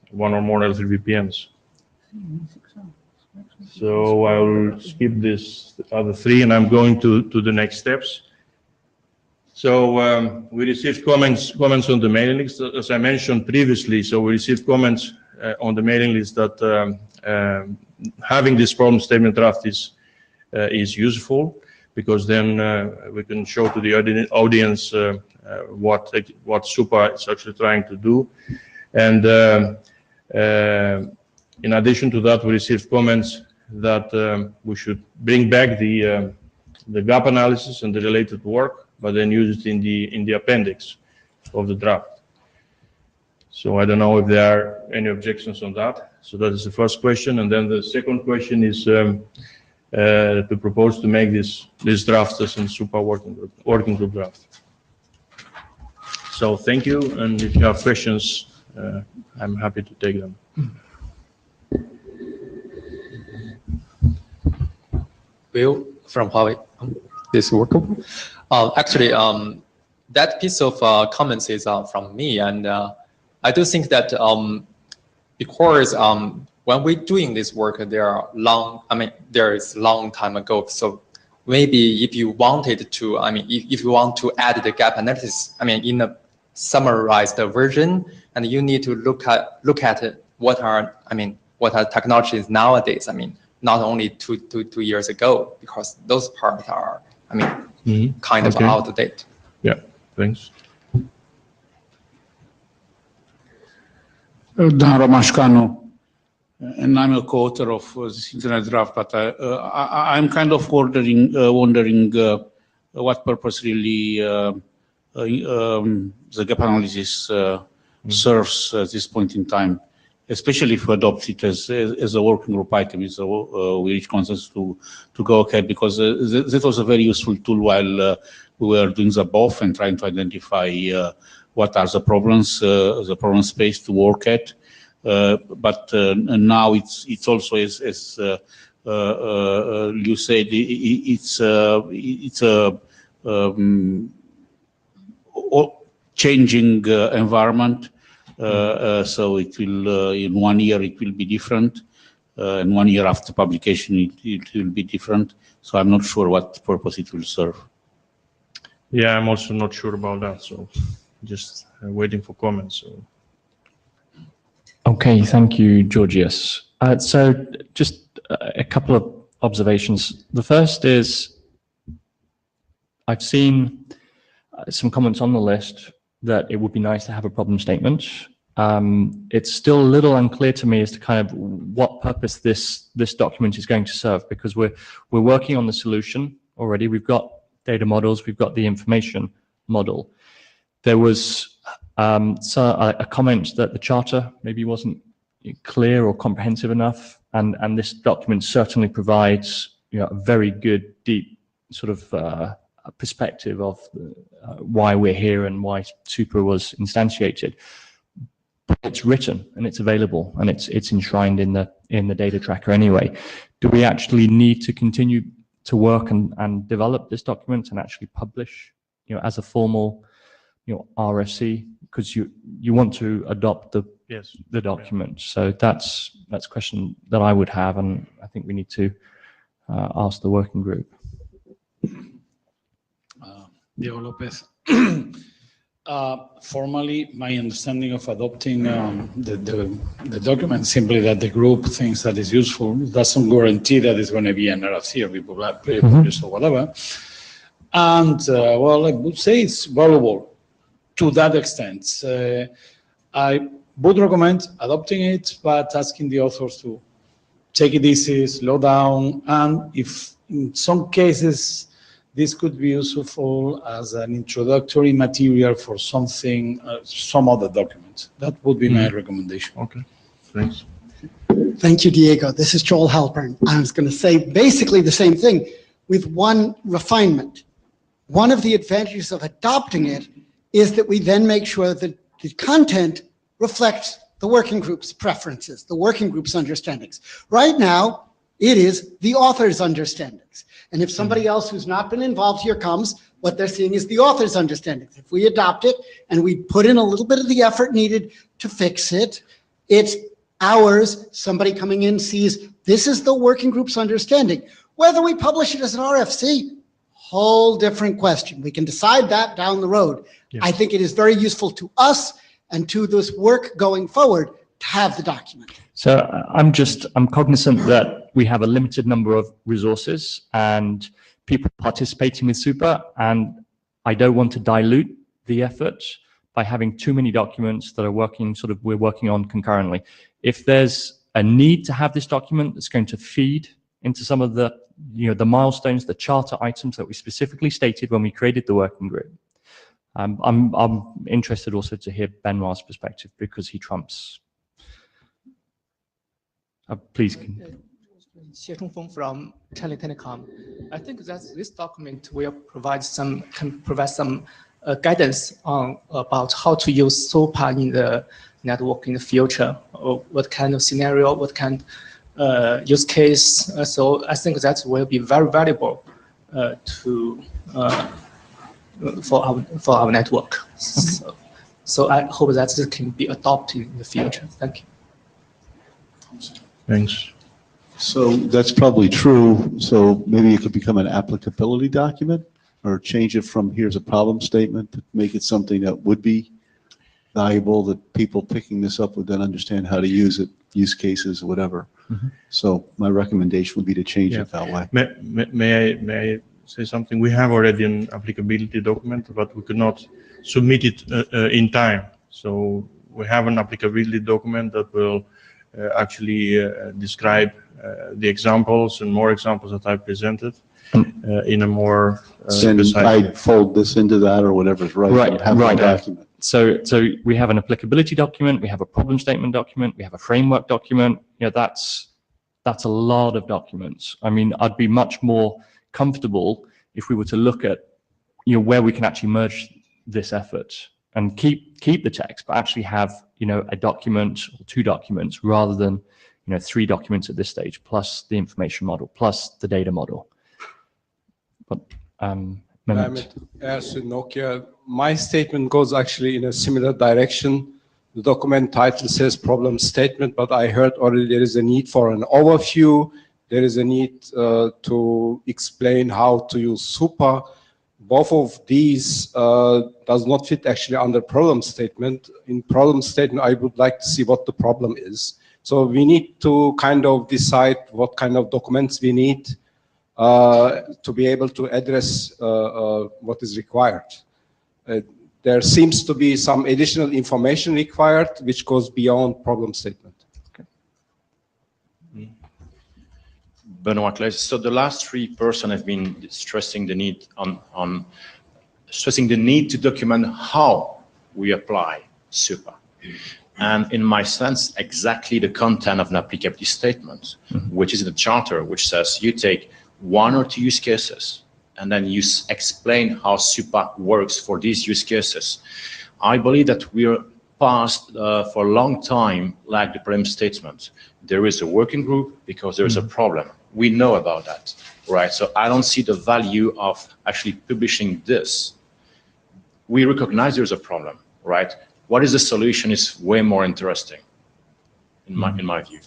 one or more L3 VPNs. So I will skip this other 3, and I'm going to the next steps. So we received comments on the mailing list, as I mentioned previously. So we received comments on the mailing list that having this problem statement draft is useful, because then we can show to the audience what SUPA is actually trying to do. And in addition to that, we received comments that we should bring back the gap analysis and the related work, but then use it in the appendix of the draft. So I don't know if there are any objections on that. So that is the first question. And then the second question is to propose to make this draft as a SUPA working group draft. So thank you, and if you have questions, I'm happy to take them. Bill from Huawei. This workable? Actually, that piece of comments is from me, and I do think that because when we're doing this work, there is long time ago. So maybe if you wanted to, I mean, if you want to add the gap analysis, I mean, in a summarized version, and you need to look at what are technologies nowadays. I mean, not only two years ago, because those parts are, I mean, kind of out of date. Yeah, thanks. Dan Romashkano, and I'm a co-author of this internet draft, but I'm kind of wondering what purpose really the gap analysis serves at this point in time, especially if we adopt it as a working group item. We reach consensus to go ahead, because that was a very useful tool while we were doing the BOF and trying to identify what are the problem space to work at. But now it's also, as you said, it's a changing environment. So it will, in 1 year, it will be different. And 1 year after publication, it will be different. So I'm not sure what purpose it will serve. Yeah, I'm also not sure about that. So just waiting for comments. So. Okay, thank you, Georgios. So just a couple of observations. The first is, I've seen some comments on the list that it would be nice to have a problem statement. It's still a little unclear to me as to kind of what purpose this document is going to serve, because we're working on the solution already. We've got data models, we've got the information model. There was a comment that the charter maybe wasn't clear or comprehensive enough, and this document certainly provides, you know, a very good, deep sort of perspective of why we're here and why SUPA was instantiated. But it's written and it's available and it's enshrined in the data tracker anyway. Do we actually need to continue to work and develop this document and actually publish, you know, as a formal, you know, RFC, because you want to adopt the document? Yeah. So that's a question that I would have, and I think we need to ask the working group. Diego Lopez. Formally, my understanding of adopting the document simply that the group thinks that is useful doesn't guarantee that it's going to be an RFC or be published or whatever. And well, I would say it's valuable to that extent. I would recommend adopting it, but asking the authors to take it easy, slow down, and if in some cases this could be useful as an introductory material for something, some other document. That would be my recommendation. Okay, thanks. Thank you, Diego. This is Joel Halpern. I was going to say basically the same thing with one refinement. One of the advantages of adopting it is that we then make sure that the content reflects the working group's preferences, the working group's understandings. Right now, it is the author's understandings. And if somebody else who's not been involved here comes, what they're seeing is the author's understandings. If we adopt it and we put in a little bit of the effort needed to fix it, it's ours. Somebody coming in sees this is the working group's understanding. Whether we publish it as an RFC, whole different question. We can decide that down the road. Yeah. I think it is very useful to us and to this work going forward to have the document. So I'm cognizant that we have a limited number of resources and people participating with SUPA, and I don't want to dilute the effort by having too many documents that are we're working on concurrently. If there's a need to have this document that's going to feed into some of the, the milestones, the charter items that we specifically stated when we created the working group, I'm interested also to hear Benoit's perspective, because he trumps. Please. Xie Chongfeng from Telecom. I think that this document will can provide some guidance on about how to use SUPA in the network in the future, or what kind of scenario, what kind of use case. So I think that will be very valuable for our network. So I hope that this can be adopted in the future. Thank you. Thanks. So that's probably true. So maybe it could become an applicability document, or change it from here's a problem statement to make it something that would be valuable, that people picking this up would then understand how to use it, use cases, whatever. So my recommendation would be to change it that way. May I say something? We have already an applicability document, but we could not submit it in time. So we have an applicability document that will actually describe the examples and more examples that I presented in a more Then I'd fold this into that or whatever's right. Right, have right. one document. So we have an applicability document, we have a problem statement document, we have a framework document. You know, that's a lot of documents. I mean, I'd be much more comfortable if we were to look at, you know, where we can actually merge this effort and keep the text, but actually have, you know, a document or 2 documents rather than, you know, 3 documents at this stage, plus the information model, plus the data model. But Mehmet, as to Nokia, my statement goes actually in a similar direction. The document title says problem statement, but I heard already there is a need for an overview. There is a need to explain how to use SUPA. Both of these does not fit actually under problem statement. In problem statement, I would like to see what the problem is. So we need to kind of decide what kind of documents we need to be able to address what is required. There seems to be some additional information required which goes beyond problem statement. Benoit Claes. So the last 3 persons have been stressing the need stressing the need to document how we apply SUPA. And in my sense, exactly the content of an applicability statement, which is in the charter, which says you take 1 or 2 use cases, and then you explain how SUPA works for these use cases. I believe that we're past for a long time like the problem statement. There is a working group because there is a problem. We know about that, right? So I don't see the value of actually publishing this. We recognize there's a problem, right? What is the solution is way more interesting, in my view.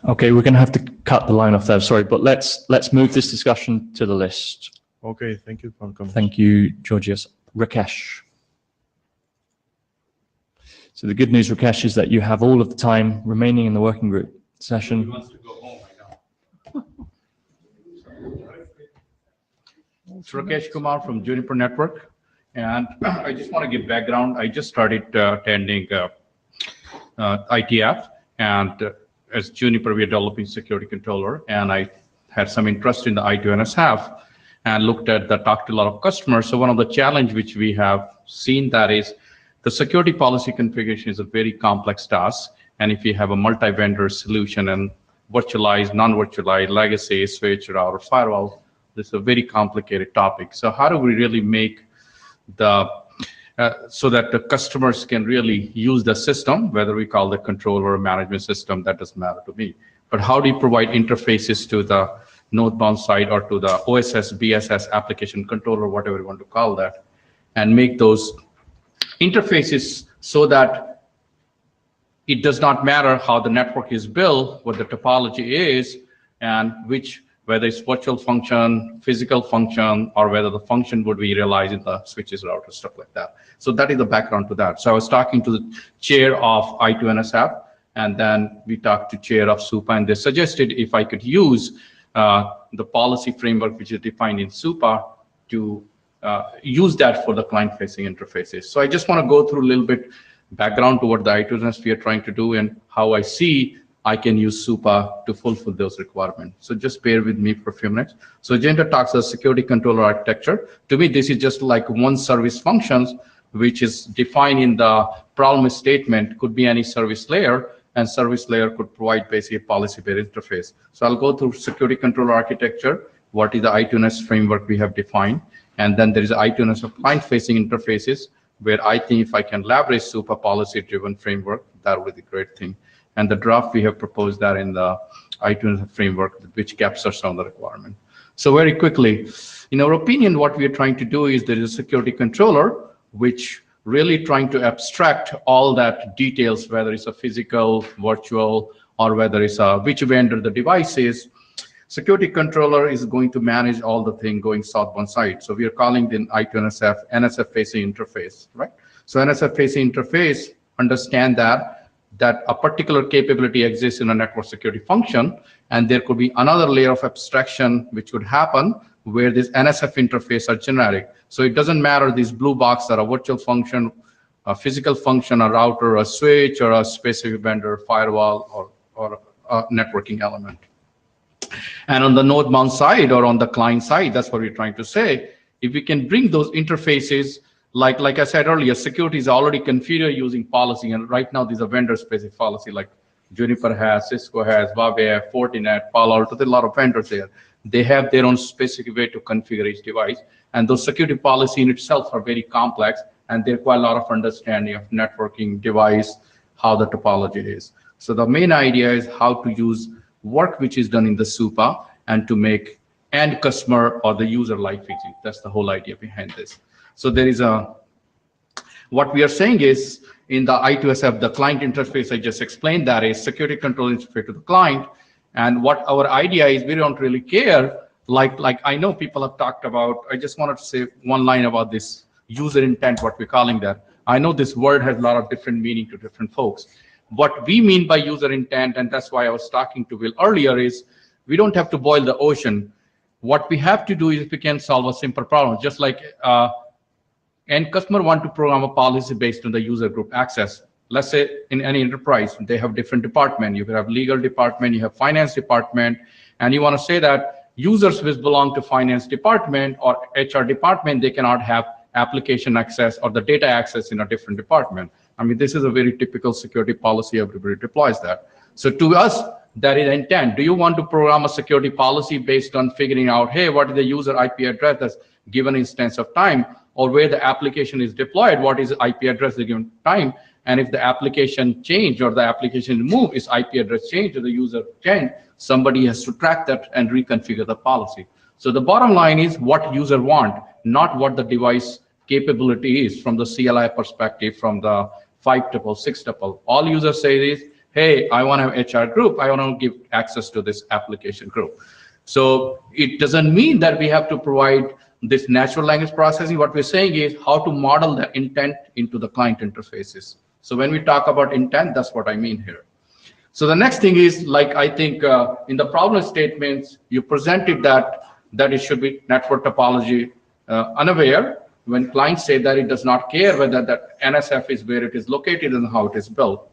Okay, we're going to have to cut the line off there. Sorry, but let's move this discussion to the list. Okay, thank you for coming. Thank you, Georgios. Rakesh. So the good news, Rakesh, is that you have all of the time remaining in the working group session. He wants to go home, I know. It's Rakesh Kumar from Juniper Network, and I just want to give background. I just started attending IETF, and as Juniper, we are developing security controller, and I had some interest in the I2NSF and talked to a lot of customers. So one of the challenge which we have seen that is the security policy configuration is a very complex task. And if you have a multi-vendor solution and virtualized, non-virtualized, legacy, switch, router, firewall, this is a very complicated topic. So how do we really make so that the customers can really use the system, whether we call the controller or management system, that doesn't matter to me. But how do you provide interfaces to the node-bound side or to the OSS, BSS application controller, whatever you want to call that, and make those interfaces so that it does not matter how the network is built, what the topology is, and whether it's virtual function, physical function, or whether the function would be realized in the switches, routers, stuff like that. So that is the background to that. So I was talking to the chair of I2NSF, and then we talked to chair of SUPA, and they suggested if I could use the policy framework which is defined in SUPA to use that for the client-facing interfaces. So I just want to go through a little bit background to what the I2NSF we are trying to do and how I see I can use SUPA to fulfill those requirements. So just bear with me for a few minutes. So agenda talks about security controller architecture. To me, this is just like one service functions, which is defined in the problem statement, could be any service layer, and service layer could provide basically a policy-based interface. So I'll go through security controller architecture, what is the I2NS framework we have defined, and then there is I2NS client-facing interfaces, where I think if I can leverage SUPA policy-driven framework, that would be a great thing. And the draft we have proposed that in the I2NS framework, which captures some of the requirement. So very quickly, in our opinion, what we are trying to do is there is a security controller, which really trying to abstract all that details, whether it's a physical, virtual, or whether it's which vendor the device is. Security controller is going to manage all the thing going southbound side. So we are calling the I2NSF NSF facing interface, right? So NSF facing interface understand that a particular capability exists in a network security function, and there could be another layer of abstraction which could happen where this NSF interface are generic. So it doesn't matter these blue box are a virtual function, a physical function, a router, a switch, or a specific vendor firewall, or a networking element. And on the node-bound side or on the client side, that's what we're trying to say. If we can bring those interfaces, like I said earlier, security is already configured using policy, and right now these are vendor-specific policy, like Juniper has, Cisco has, Huawei, Fortinet, Palo Alto. There's a lot of vendors there. They have their own specific way to configure each device, and those security policy in itself are very complex, and they require a lot of understanding of networking, device, how the topology is. So the main idea is how to use work which is done in the SUPA and to make end customer or the user life easy. That's the whole idea behind this. So there is what we are saying is in the I2SF, the client interface I just explained, that is security control interface to the client. And what our idea is, we don't really care. Like I know people have talked about, I just wanted to say one line about this user intent, what we're calling that. I know this word has a lot of different meaning to different folks. What we mean by user intent, and that's why I was talking to Will earlier, is we don't have to boil the ocean. What we have to do is we can solve a simple problem, just like end customer want to program a policy based on the user group access. Let's say in any enterprise, they have different department. You have legal department, you have finance department, and you want to say that users which belong to finance department or HR department, they cannot have application access or the data access in a different department. I mean, this is a very typical security policy. Everybody deploys that. So to us, that is intent. Do you want to program a security policy based on figuring out, hey, what is the user IP address that's given instance of time, or where the application is deployed, what is the IP address at the given time? And if the application change or the application move, is IP address change or the user change, somebody has to track that and reconfigure the policy. So the bottom line is what user want, not what the device capability is from the CLI perspective, from the 5-tuple, 6-tuple. All users say is, hey, I want to have HR group. I want to give access to this application group. So it doesn't mean that we have to provide this natural language processing. What we're saying is how to model the intent into the client interfaces. So when we talk about intent, that's what I mean here. So the next thing is, like I think in the problem statements, you presented that it should be network topology unaware. When clients say that it does not care whether that NSF is where it is located and how it is built.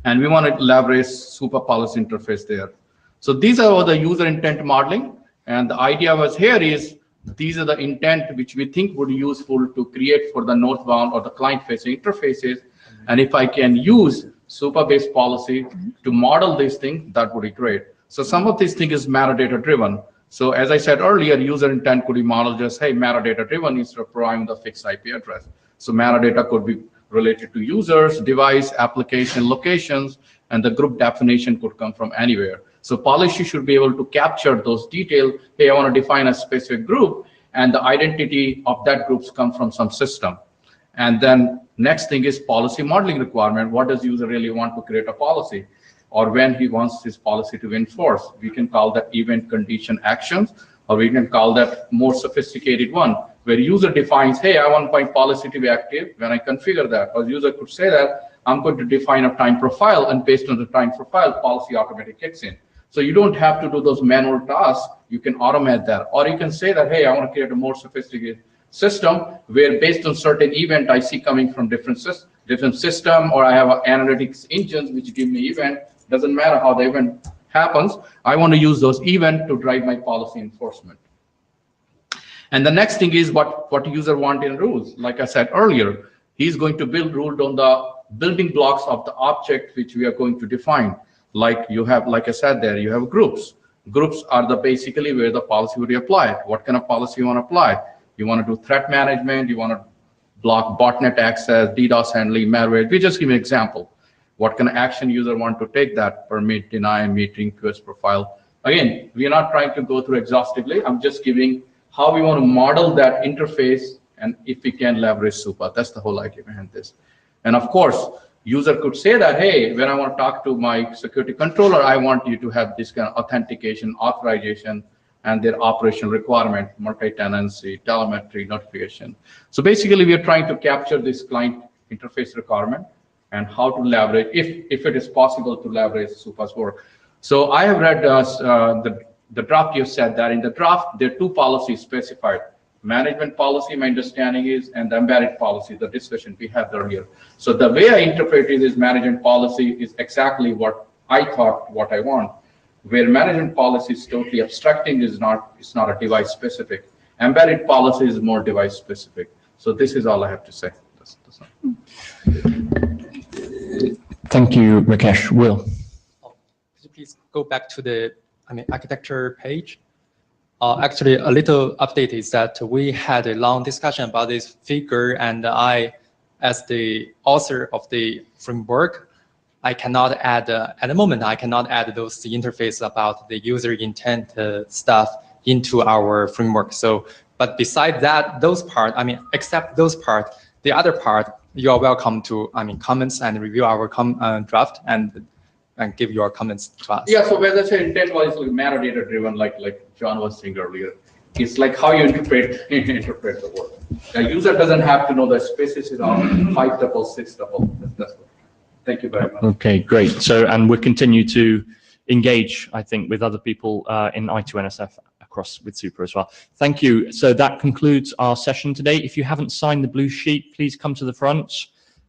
And we want to leverage SUPA policy interface there. So these are all the user intent modeling. And the idea was here is, these are the intent which we think would be useful to create for the northbound or the client-facing interfaces. And if I can use SUPA-based policy to model these things, that would be great. So some of these things is metadata-driven. So as I said earlier, user intent could be modeled just, hey, metadata-driven instead of providing the fixed IP address. So metadata could be related to users, device, application, locations, and the group definition could come from anywhere. So policy should be able to capture those details. Hey, I want to define a specific group, and the identity of that groups come from some system. And then next thing is policy modeling requirement. What does user really want to create a policy? Or when he wants his policy to enforce, we can call that event condition actions, or we can call that more sophisticated one, where user defines, hey, I want my policy to be active when I configure that. Or user could say that I'm going to define a time profile, and based on the time profile, policy automatically kicks in. So you don't have to do those manual tasks. You can automate that. Or you can say that, hey, I want to create a more sophisticated system where based on certain event I see coming from different system, or I have analytics engines which give me event. Doesn't matter how the event happens. I want to use those events to drive my policy enforcement. And the next thing is what user want in rules. Like I said earlier, he's going to build rules on the building blocks of the object which we are going to define. Like you have, like I said there, you have groups. Groups are the basically where the policy would be applied. What kind of policy you want to apply? You want to do threat management, you want to block botnet access, DDoS handling, malware. We just give an example. What kind of action user want to take that? Permit, deny, metering, QoS profile. Again, we are not trying to go through exhaustively. I'm just giving how we want to model that interface and if we can leverage SUPA. That's the whole idea behind this. And of course, user could say that, hey, when I want to talk to my security controller, I want you to have this kind of authentication, authorization, and their operational requirement, multi-tenancy, telemetry, notification. So basically, we are trying to capture this client interface requirement and how to leverage, if it is possible to leverage SUPA's work. So I have read the draft. You said that in the draft, there are two policies specified. Management policy, my understanding is, and the embedded policy, the discussion we had earlier. So the way I interpreted this management policy is exactly what I thought, what I want. Where management policy is totally abstracting, it's not a device specific. Embedded policy is more device specific. So this is all I have to say. Thank you, Rakesh. Will? Could you please go back to the architecture page? Actually, a little update is that we had a long discussion about this figure, and I, as the author of the framework, I cannot add, at the moment, I cannot add those interface about the user intent stuff into our framework. So, but beside that, those part, except those part, the other part, you are welcome to, comments and review our draft and give your comments to us. Yeah, so when I say intent was like metadata driven, like John was saying earlier, it's like how you interpret the word. The user doesn't have to know the specificity of 5 tuple, 6 tuple. That's what. Thank you very much. Okay, great. So, and we'll continue to engage, I think, with other people in I2NSF across with SUPA as well. Thank you. So that concludes our session today. If you haven't signed the blue sheet, please come to the front.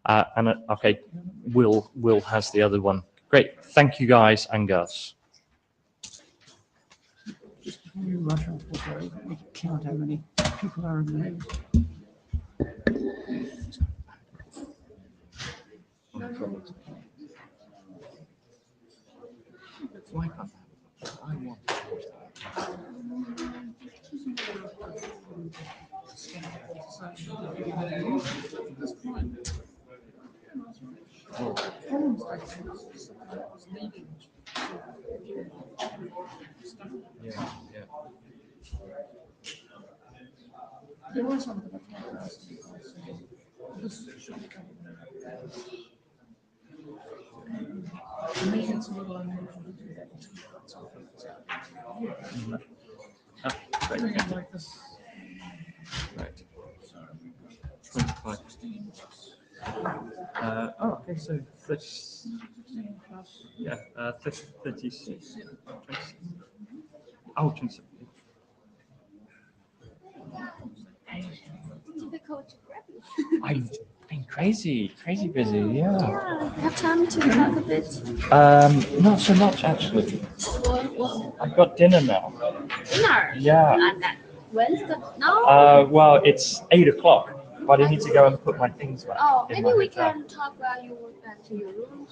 Okay, Will has the other one. Great. Thank you, guys and girls. We can't have any people are removed. Why can't I want There was something about this should be coming. Maybe it's a little unusual to do that. Bring it like this. Right. 25. Okay, so 16 plus. Yeah, 36. Oh, 27. Difficult to grab you. I've been crazy busy, yeah. Yeah, have time to talk a bit. Not so much actually. What? I've got dinner now. Dinner? Yeah. And that Wednesday? No? Well, it's 8 o'clock, but I need to go and put my things back. Oh, in maybe my we hotel. can talk while you walk back to your room.